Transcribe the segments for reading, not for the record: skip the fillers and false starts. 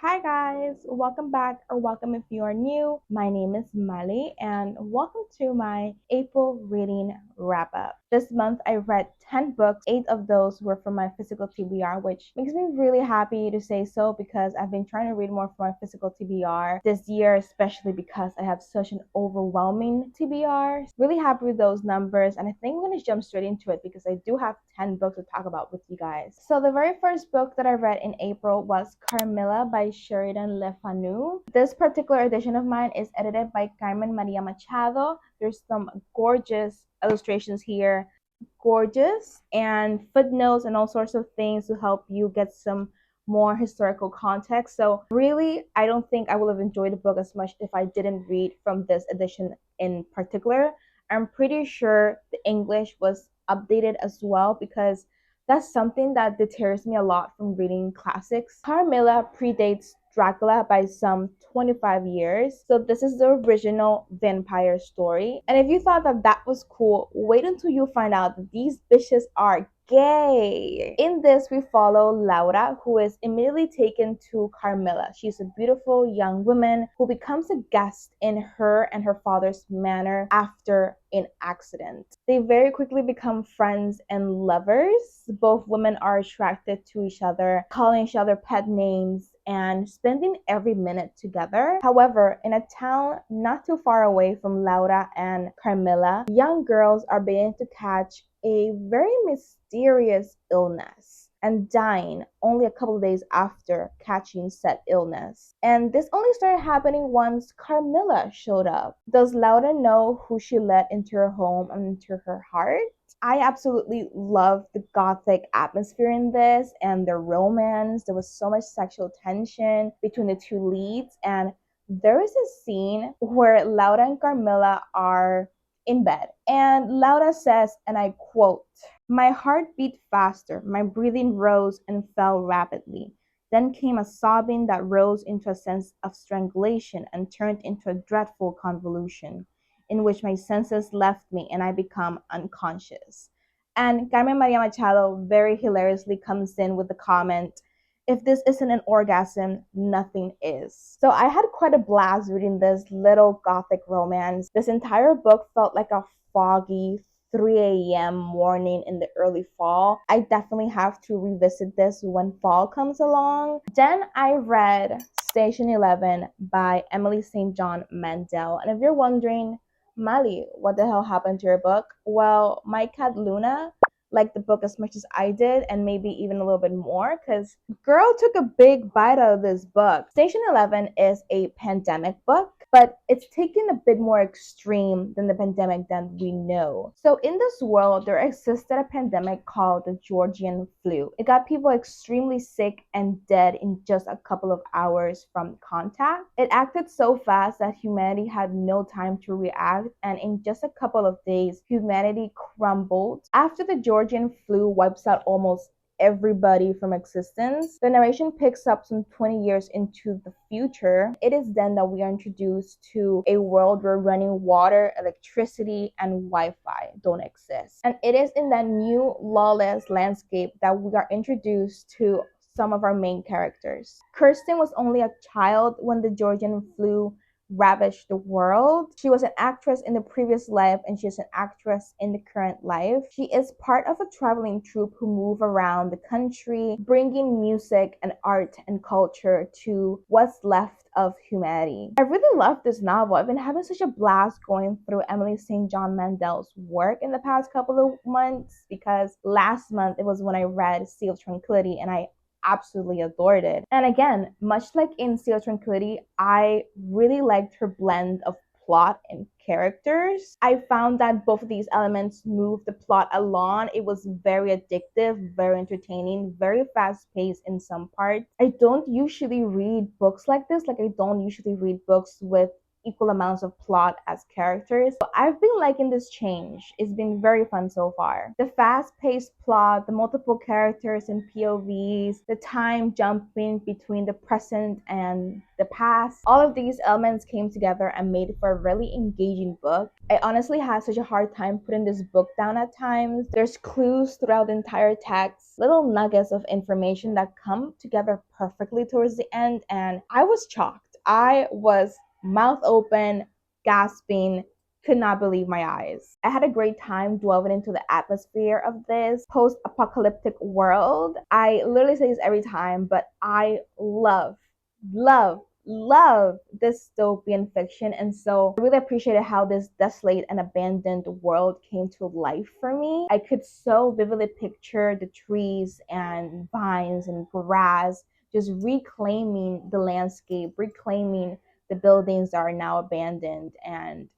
Hi guys, welcome back or welcome if you are new. My name is Mali and welcome to my April reading wrap up. This month I read 10 books. 8 of those were from my physical TBR, which makes me really happy to say so because I've been trying to read more from my physical TBR this year, especially because I have such an overwhelming TBR. Really happy with those numbers, and I think I'm going to jump straight into it because I do have 10 books to talk about with you guys. So the very first book that I read in April was Carmilla by Sheridan Le Fanu. This particular edition of mine is edited by Carmen Maria Machado. There's some gorgeous illustrations here, gorgeous, and footnotes and all sorts of things to help you get some more historical context. So really, I don't think I would have enjoyed the book as much if I didn't read from this edition in particular. I'm pretty sure the English was updated as well because that's something that deters me a lot from reading classics. Carmilla predates Dracula by some 25 years. So this is the original vampire story. And if you thought that that was cool, wait until you find out that these bitches are gay. In this, we follow Laura, who is immediately taken to Carmilla. She's a beautiful young woman who becomes a guest in her and her father's manor after an accident. They very quickly become friends and lovers. Both women are attracted to each other, calling each other pet names and spending every minute together. However, in a town not too far away from Laura and Carmilla, young girls are beginning to catch a very mysterious illness and dying only a couple of days after catching said illness. And this only started happening once Carmilla showed up. Does Laura know who she let into her home and into her heart? I absolutely love the gothic atmosphere in this and the romance. There was so much sexual tension between the two leads, and there is a scene where Laura and Carmilla are in bed. And Laura says, and I quote, "My heart beat faster, my breathing rose and fell rapidly. Then came a sobbing that rose into a sense of strangulation and turned into a dreadful convulsion, in which my senses left me and I become unconscious." And Carmen Maria Machado very hilariously comes in with the comment, "If this isn't an orgasm, nothing is." So I had quite a blast reading this little gothic romance. This entire book felt like a foggy 3 a.m. morning in the early fall. I definitely have to revisit this when fall comes along. Then I read Station 11 by Emily St. John Mandel. And if you're wondering, Mali, what the hell happened to your book? Well, my cat Luna liked the book as much as I did, and maybe even a little bit more, because girl took a big bite out of this book. Station 11 is a pandemic book, but it's taken a bit more extreme than the pandemic that we know. So in this world, there existed a pandemic called the Georgian flu. It got people extremely sick and dead in just a couple of hours from contact. It acted so fast that humanity had no time to react, and in just a couple of days, humanity crumbled. After the Georgian flu wipes out almost everybody from existence, the narration picks up some 20 years into the future. It is then that we are introduced to a world where running water, electricity, and Wi-Fi don't exist. And it is in that new lawless landscape that we are introduced to some of our main characters. Kirsten was only a child when the Georgian flu ravaged the world. She was an actress in the previous life and she's an actress in the current life. She is part of a traveling troupe who move around the country, bringing music and art and culture to what's left of humanity. I really love this novel. I've been having such a blast going through Emily St. John Mandel's work in the past couple of months because last month it was when I read Sea of Tranquility and I absolutely adored it. And again, much like in Sea of Tranquility, I really liked her blend of plot and characters. I found that both of these elements moved the plot along. It was very addictive, very entertaining, very fast paced in some parts. I don't usually read books like this. Like, I don't usually read books with equal amounts of plot as characters. So I've been liking this change. It's been very fun so far. The fast-paced plot, the multiple characters and POVs, the time jumping between the present and the past, all of these elements came together and made for a really engaging book. I honestly had such a hard time putting this book down at times. There's clues throughout the entire text, little nuggets of information that come together perfectly towards the end, and I was shocked. I was mouth open, gasping, could not believe my eyes. I had a great time delving into the atmosphere of this post-apocalyptic world. I literally say this every time, but I love dystopian fiction, and so I really appreciated how this desolate and abandoned world came to life for me. I could so vividly picture the trees and vines and grass just reclaiming the landscape, reclaiming the buildings that are now abandoned, and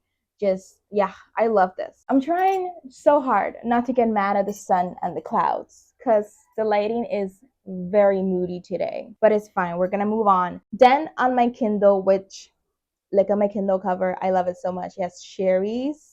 just, yeah, I love this. I'm trying so hard not to get mad at the sun and the clouds because the lighting is very moody today, but it's fine. We're gonna move on. Then on my Kindle, which, look at my Kindle cover, I love it so much. Yes, Sherry's.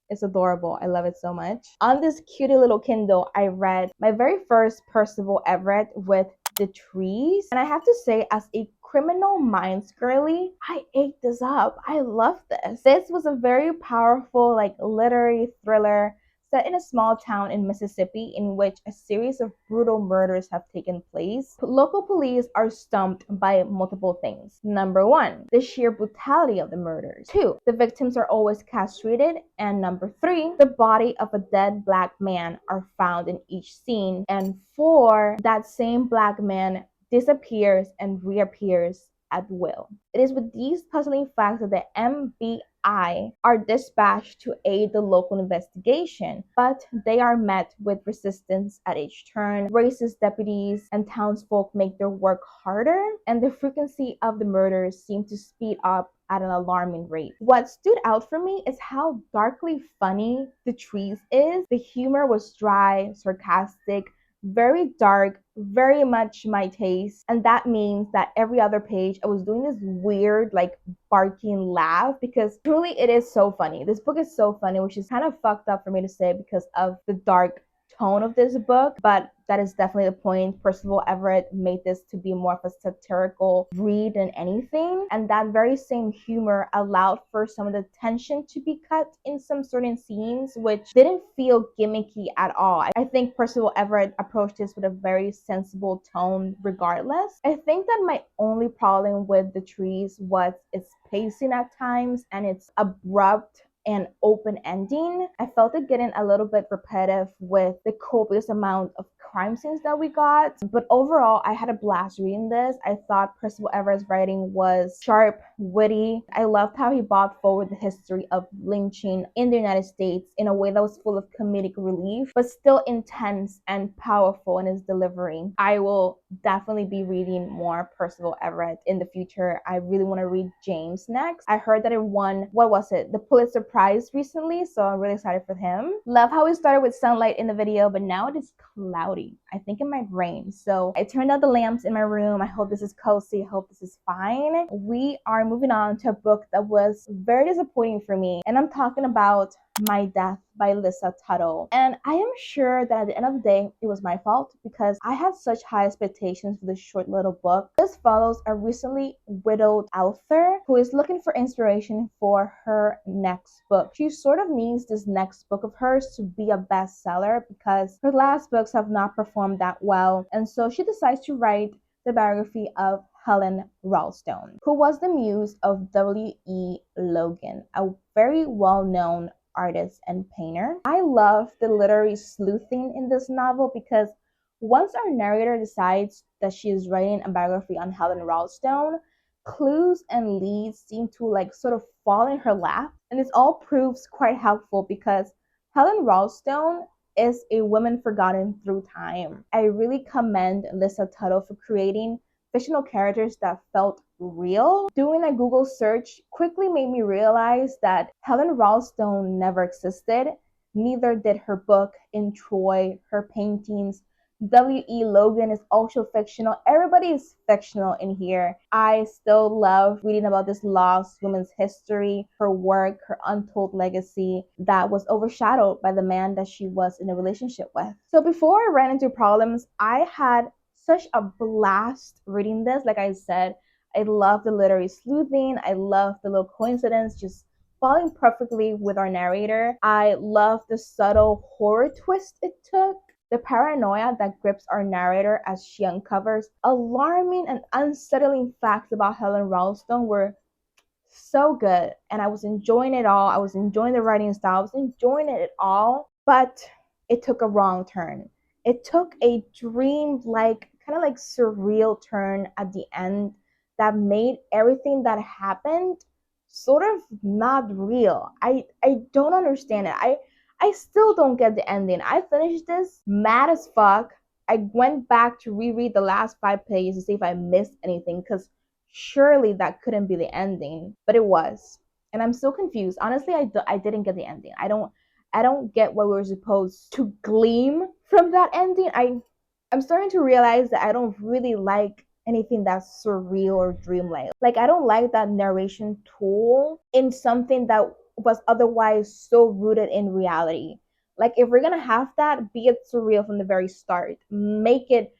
It's adorable. I love it so much. On this cutie little Kindle, I read my very first Percival Everett with The Trees. And I have to say, as a Criminal Minds girly, I ate this up. I love this. This was a very powerful, like, literary thriller set in a small town in Mississippi in which a series of brutal murders have taken place. Local police are stumped by multiple things. Number one, the sheer brutality of the murders. Two, the victims are always castrated. And number three, the body of a dead black man are found in each scene. And four, that same black man disappears and reappears at will. It is with these puzzling facts that the FBI are dispatched to aid the local investigation, but they are met with resistance at each turn. Racist deputies and townsfolk make their work harder, and the frequency of the murders seem to speed up at an alarming rate. What stood out for me is how darkly funny The Trees is. The humor was dry, sarcastic, very dark, very much my taste, and that means that every other page I was doing this weird, like, barking laugh because truly it is so funny. This book is so funny, which is kind of fucked up for me to say because of the dark tone of this book, but that is definitely the point. Percival Everett made this to be more of a satirical read than anything, and that very same humor allowed for some of the tension to be cut in some certain scenes, which didn't feel gimmicky at all. I think Percival Everett approached this with a very sensible tone regardless. I think that my only problem with The Trees was its pacing at times and its abrupt and open ending. I felt it getting a little bit repetitive with the copious amount of crime scenes that we got, but overall I had a blast reading this. I thought Percival Everett's writing was sharp, witty. I loved how he brought forward the history of lynching in the United States in a way that was full of comedic relief, but still intense and powerful in his delivery. I will definitely be reading more Percival Everett in the future. I really want to read James next. I heard that it won, what was it, the Pulitzer Prize recently, so I'm really excited for him. Love how we started with sunlight in the video, but now it is cloudy. I think it might rain, so I turned out the lamps in my room. I hope this is cozy. I hope this is fine. We are moving on to a book that was very disappointing for me, and I'm talking about My Death by Lisa Tuttle. And I am sure that at the end of the day, it was my fault because I had such high expectations for this short little book. This follows a recently widowed author who is looking for inspiration for her next book. She sort of needs this next book of hers to be a bestseller because her last books have not performed that well. And so she decides to write the biography of Helen Ralston, who was the muse of W.E. Logan, a very well-known artist and painter. I love the literary sleuthing in this novel because once our narrator decides that she is writing a biography on Helen Ralston, clues and leads seem to, like, sort of fall in her lap, and this all proves quite helpful because Helen Ralston is a woman forgotten through time. I really commend Lisa Tuttle for creating fictional characters that felt real. Doing a Google search quickly made me realize that Helen Ralston never existed. Neither did her book in Troy, her paintings, W.E. Logan is also fictional. Everybody is fictional in here. I still love reading about this lost woman's history, her work, her untold legacy that was overshadowed by the man that she was in a relationship with. So before I ran into problems, I had such a blast reading this. Like I said, I love the literary sleuthing. I love the little coincidence, just falling perfectly with our narrator. I love the subtle horror twist it took, the paranoia that grips our narrator as she uncovers alarming and unsettling facts about Helen Ralston were so good. And I was enjoying it all. I was enjoying the writing style. I was enjoying it all. But it took a wrong turn. It took a dream like, kind of like surreal turn at the end that made everything that happened sort of not real. I don't understand it. I still don't get the ending. I finished this mad as fuck. I went back to reread the last 5 pages to see if I missed anything, because surely that couldn't be the ending, but it was. And I'm still confused. Honestly, I didn't get the ending. I don't get what we were supposed to glean from that ending. I'm starting to realize that I don't really like anything that's surreal or dreamlike. Like, I don't like that narration tool in something that was otherwise so rooted in reality. Like, if we're gonna have that, be it surreal from the very start. Make it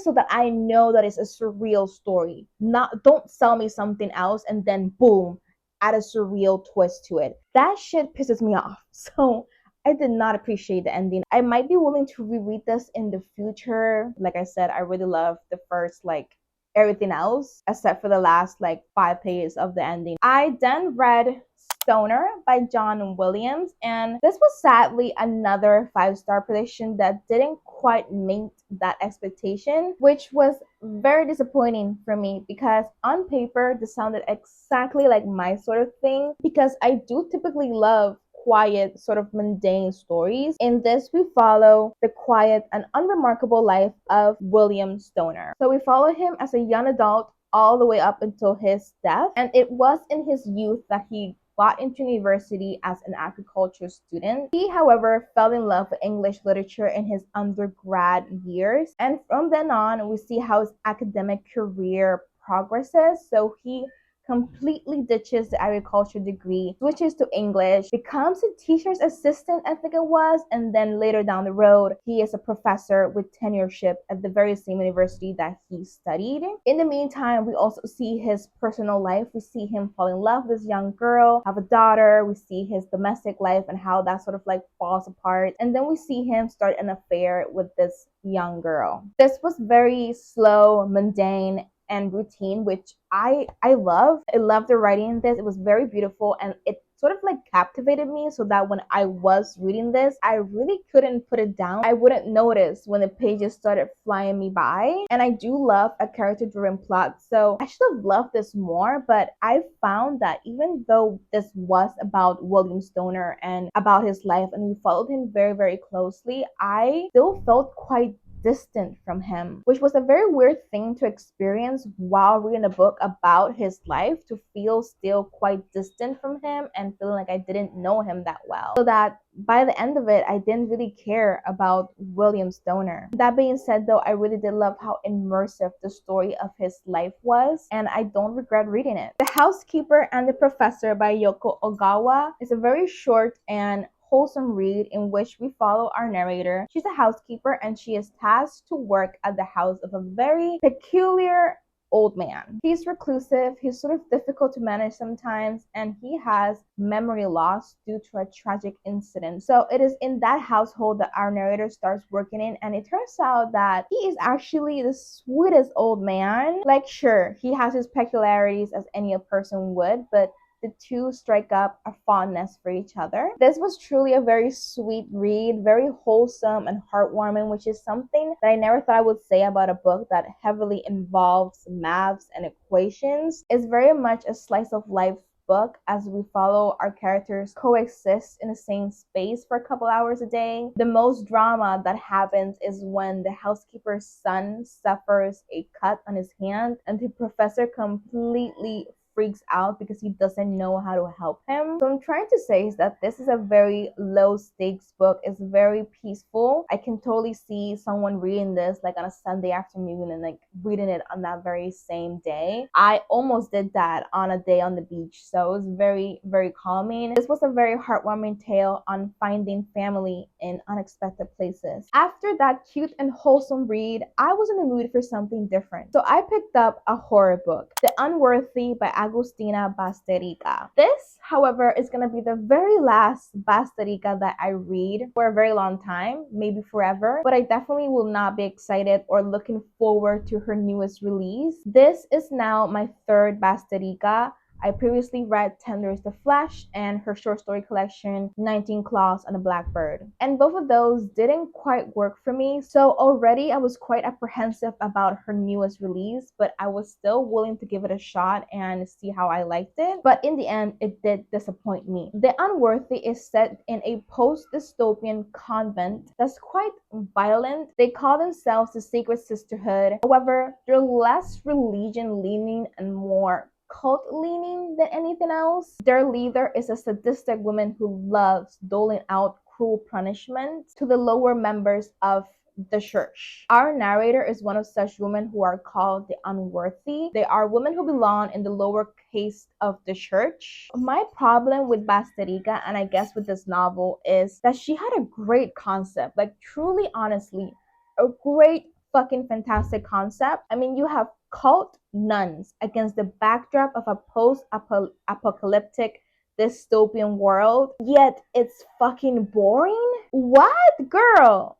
so that I know that it's a surreal story. Not Don't sell me something else and then boom, add a surreal twist to it. That shit pisses me off. So I did not appreciate the ending. I might be willing to reread this in the future. Like I said, I really love the first, like, everything else except for the last like 5 pages of the ending. I then read Stoner by John Williams, and this was sadly another 5-star prediction that didn't quite meet that expectation, which was very disappointing for me because on paper this sounded exactly like my sort of thing, because I do typically love quiet, sort of mundane stories. In this, we follow the quiet and unremarkable life of William Stoner. So we follow him as a young adult all the way up until his death, and it was in his youth that he got into university as an agriculture student. He, however, fell in love with English literature in his undergrad years, and from then on, we see how his academic career progresses. So he completely ditches the agriculture degree, switches to English, becomes a teacher's assistant, I think it was, and then later down the road, he is a professor with tenureship at the very same university that he studied. In the meantime, we also see his personal life. We see him fall in love with this young girl, have a daughter. We see his domestic life and how that sort of like falls apart. And then we see him start an affair with this young girl. This was very slow, mundane, and routine, which I love. I love the writing in this. It was very beautiful, and it sort of like captivated me so that when I was reading this, I really couldn't put it down. I wouldn't notice when the pages started flying me by. And I do love a character-driven plot, so I should have loved this more, but I found that even though this was about William Stoner and about his life and we followed him very, very closely, I still felt quite distant from him, which was a very weird thing to experience while reading a book about his life, to feel still quite distant from him and feeling like I didn't know him that well. So that by the end of it, I didn't really care about William Stoner. That being said, though, I really did love how immersive the story of his life was, and I don't regret reading it. The Housekeeper and the Professor by Yoko Ogawa is a very short and wholesome read in which we follow our narrator. She's a housekeeper and she is tasked to work at the house of a very peculiar old man. He's reclusive, he's sort of difficult to manage sometimes, and he has memory loss due to a tragic incident. So it is in that household that our narrator starts working in, and it turns out that he is actually the sweetest old man. Like, sure, he has his peculiarities as any person would, but the two strike up a fondness for each other. This was truly a very sweet read, very wholesome and heartwarming, which is something that I never thought I would say about a book that heavily involves maths and equations. It's very much a slice of life book as we follow our characters coexist in the same space for a couple hours a day. The most drama that happens is when the housekeeper's son suffers a cut on his hand and the professor completely freaks out because he doesn't know how to help him. So I'm trying to say is that this is a very low stakes book. It's very peaceful. I can totally see someone reading this like on a Sunday afternoon and like reading it on that very same day. I almost did that on a day on the beach, so it was very, very calming. This was a very heartwarming tale on finding family in unexpected places. After that cute and wholesome read, I was in the mood for something different. So I picked up a horror book, The Unworthy by Agustina Basterica. This, however, is going to be the very last Basterica that I read for a very long time, maybe forever, but I definitely will not be excited or looking forward to her newest release. This is now my third Basterica. I previously read Tender is the Flesh and her short story collection 19 Claws on a Blackbird. And both of those didn't quite work for me, so already I was quite apprehensive about her newest release, but I was still willing to give it a shot and see how I liked it. But in the end, it did disappoint me. The Unworthy is set in a post-dystopian convent that's quite violent. They call themselves the Sacred Sisterhood. However, they're less religion-leaning and more cult leaning than anything else. Their leader is a sadistic woman who loves doling out cruel punishment to the lower members of the church. Our narrator is one of such women who are called the unworthy. They are women who belong in the lower caste of the church. My problem with Basterica, and I guess with this novel, is that she had a great concept, like truly honestly, a great fucking fantastic concept. I mean, you have cult nuns against the backdrop of a post-apocalyptic dystopian world, yet it's fucking boring. What? Girl,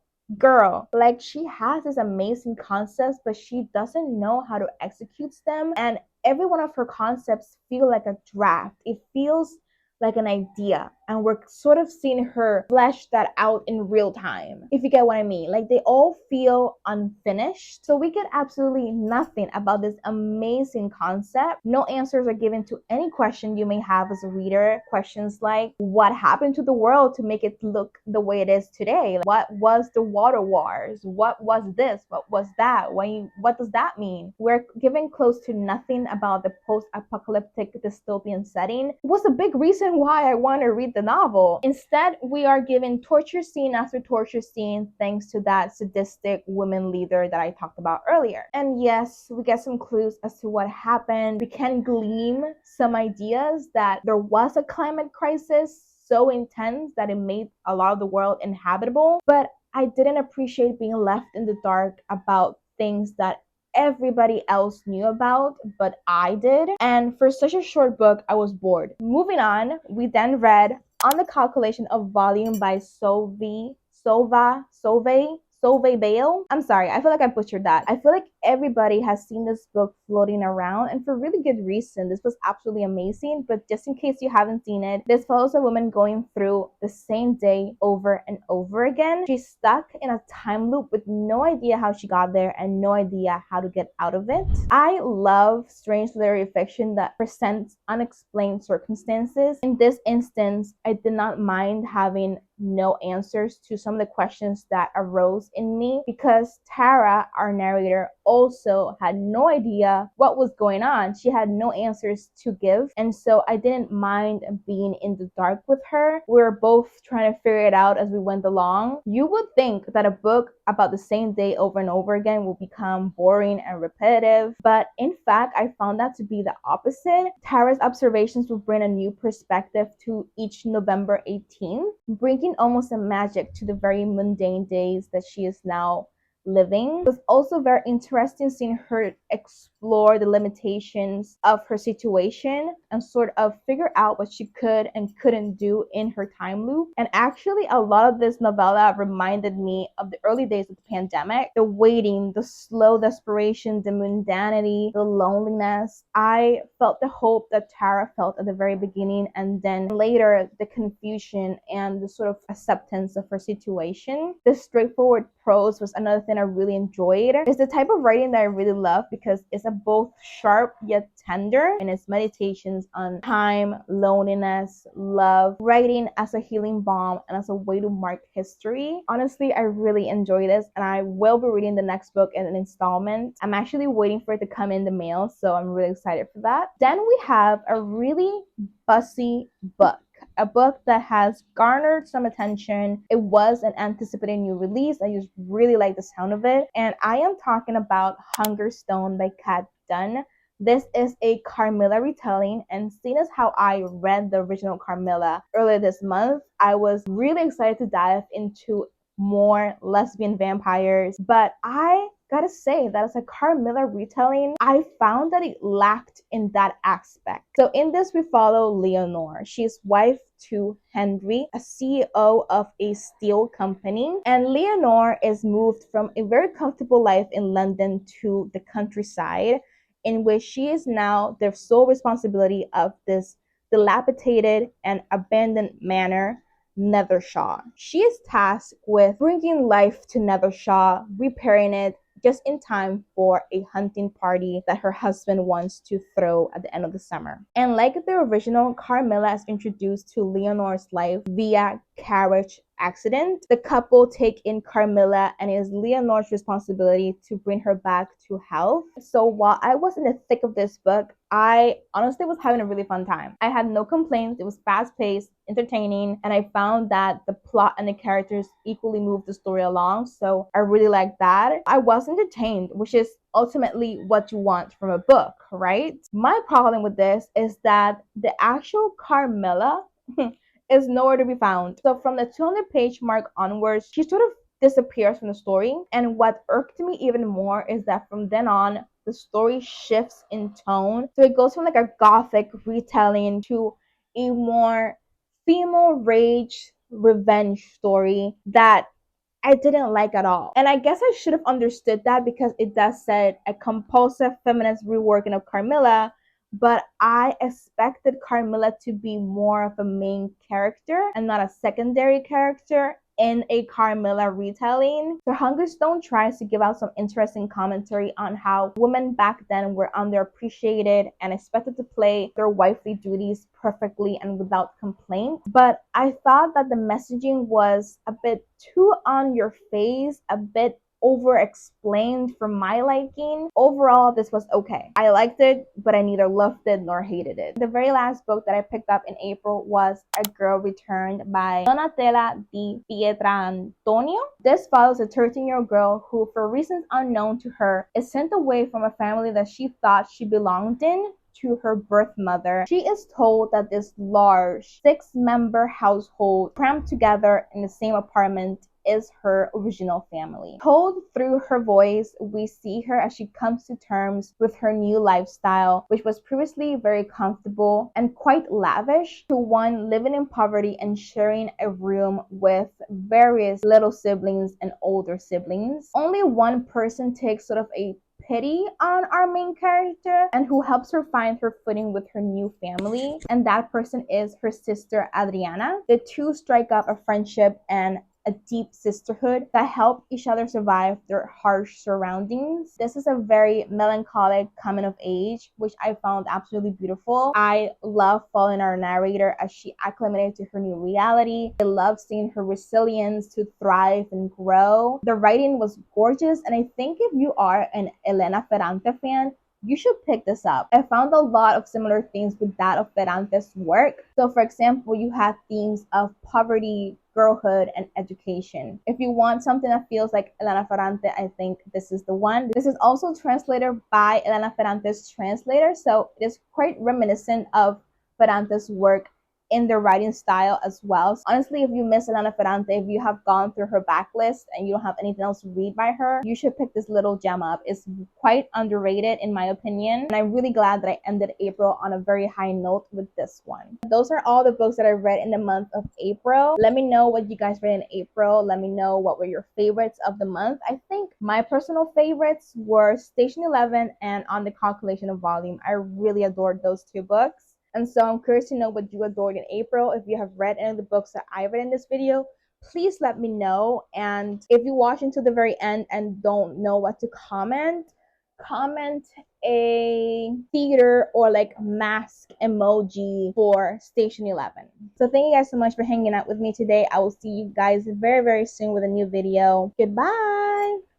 like she has this amazing concepts, but she doesn't know how to execute them, and every one of her concepts feel like a draft. It feels like an idea, and we're sort of seeing her flesh that out in real time, if you get what I mean. Like they all feel unfinished, so we get absolutely nothing about this amazing concept. No answers are given to any question you may have as a reader. Questions like, what happened to the world to make it look the way it is today? What was the water wars? What was this? What was that? What does that mean? We're given close to nothing about the post-apocalyptic dystopian setting. It was a big reason why I want to read the novel. Instead, we are given torture scene after torture scene thanks to that sadistic woman leader that I talked about earlier. And yes, we get some clues as to what happened. We can glean some ideas that there was a climate crisis so intense that it made a lot of the world inhabitable, but I didn't appreciate being left in the dark about things that everybody else knew about, but I did. And for such a short book, I was bored. Moving on, we then read On the Calculation of Volume by Solveig Bale. I'm sorry, I feel like I butchered that. I feel like everybody has seen this book floating around, and for really good reason. This was absolutely amazing, but just in case you haven't seen it, this follows a woman going through the same day over and over again. She's stuck in a time loop with no idea how she got there and no idea how to get out of it. I love strange literary fiction that presents unexplained circumstances. In this instance, I did not mind having no answers to some of the questions that arose in me, because Tara, our narrator, also had no idea what was going on. She had no answers to give, and so I didn't mind being in the dark with her. We were both trying to figure it out as we went along. You would think that a book about the same day over and over again will become boring and repetitive, but in fact, I found that to be the opposite. Tara's observations will bring a new perspective to each November 18th, bringing almost a magic to the very mundane days that she is now living. It was also very interesting seeing her explore the limitations of her situation and sort of figure out what she could and couldn't do in her time loop. And actually, a lot of this novella reminded me of the early days of the pandemic. The waiting, the slow desperation, the mundanity, the loneliness. I felt the hope that Tara felt at the very beginning, and then later the confusion and the sort of acceptance of her situation. The straightforward prose was another thing I really enjoyed. It's the type of writing that I really love because it's a both sharp yet tender in its meditations reflections on time, loneliness, love, writing as a healing balm and as a way to mark history. Honestly, I really enjoy this, and I will be reading the next book in an installment. I'm actually waiting for it to come in the mail, so I'm really excited for that. Then we have a really fussy book. A book that has garnered some attention. It was an anticipated new release. I just really like the sound of it. And I am talking about Hungerstone by Kat Dunn. This is a Carmilla retelling, and seeing as how I read the original Carmilla earlier this month, I was really excited to dive into more lesbian vampires. But I gotta say that as a Carmilla retelling, I found that it lacked in that aspect. So in this, we follow Leonore. She's wife to Henry, a CEO of a steel company. And Leonore is moved from a very comfortable life in London to the countryside, in which she is now the sole responsibility of this dilapidated and abandoned manor, Nethershaw. She is tasked with bringing life to Nethershaw, repairing it, just in time for a hunting party that her husband wants to throw at the end of the summer. And like the original, Carmilla is introduced to Leonore's life via carriage accident. The couple take in Carmilla, and it is Leonore's responsibility to bring her back to health. So while I was in the thick of this book, I honestly was having a really fun time. I had no complaints. It was fast-paced, entertaining, and I found that the plot and the characters equally moved the story along, so I really liked that. I was entertained, which is ultimately what you want from a book, right? My problem with this is that the actual Carmilla is nowhere to be found. So from the 200-page mark onwards, she sort of disappears from the story. And what irked me even more is that from then on, the story shifts in tone. So it goes from like a gothic retelling to a more female rage revenge story that I didn't like at all. And I guess I should have understood that because it does say a compulsive feminist reworking of Carmilla, but I expected Carmilla to be more of a main character and not a secondary character in a Carmilla retelling. So Hungerstone tries to give out some interesting commentary on how women back then were underappreciated and expected to play their wifely duties perfectly and without complaint. But I thought that the messaging was a bit too on your face, a bit over explained for my liking. Overall, this was okay. I liked it, but I neither loved it nor hated it. The very last book that I picked up in April was A Girl Returned by Donatella Di Pietrantonio. This follows a 13-year-old girl who, for reasons unknown to her, is sent away from a family that she thought she belonged in to her birth mother. She is told that this large 6-member household crammed together in the same apartment is her original family. Told through her voice, we see her as she comes to terms with her new lifestyle, which was previously very comfortable and quite lavish, to one living in poverty and sharing a room with various little siblings and older siblings. Only one person takes sort of a pity on our main character and who helps her find her footing with her new family, and that person is her sister Adriana. The two strike up a friendship and a deep sisterhood that help each other survive their harsh surroundings. This is a very melancholic coming of age, which I found absolutely beautiful. I love following our narrator as she acclimated to her new reality. I love seeing her resilience to thrive and grow. The writing was gorgeous, and I think if you are an Elena Ferrante fan, you should pick this up. I found a lot of similar themes with that of Ferrante's work. So for example, you have themes of poverty, girlhood, and education. If you want something that feels like Elena Ferrante, I think this is the one. This is also translated by Elena Ferrante's translator, so it is quite reminiscent of Ferrante's work in their writing style as well. So honestly, if you miss Elena Ferrante, if you have gone through her backlist and you don't have anything else to read by her, you should pick this little gem up. It's quite underrated in my opinion, and I'm really glad that I ended April on a very high note with this one. Those are all the books that I read in the month of April. Let me know what you guys read in April. Let me know what were your favorites of the month. I think my personal favorites were Station 11 and On the Calculation of Volume. I really adored those two books. And so I'm curious to know what you adored in April. If you have read any of the books that I read in this video, please let me know. And if you watch until the very end and don't know what to comment, comment a theater or like mask emoji for Station 11. So thank you guys so much for hanging out with me today. I will see you guys very, very soon with a new video. Goodbye.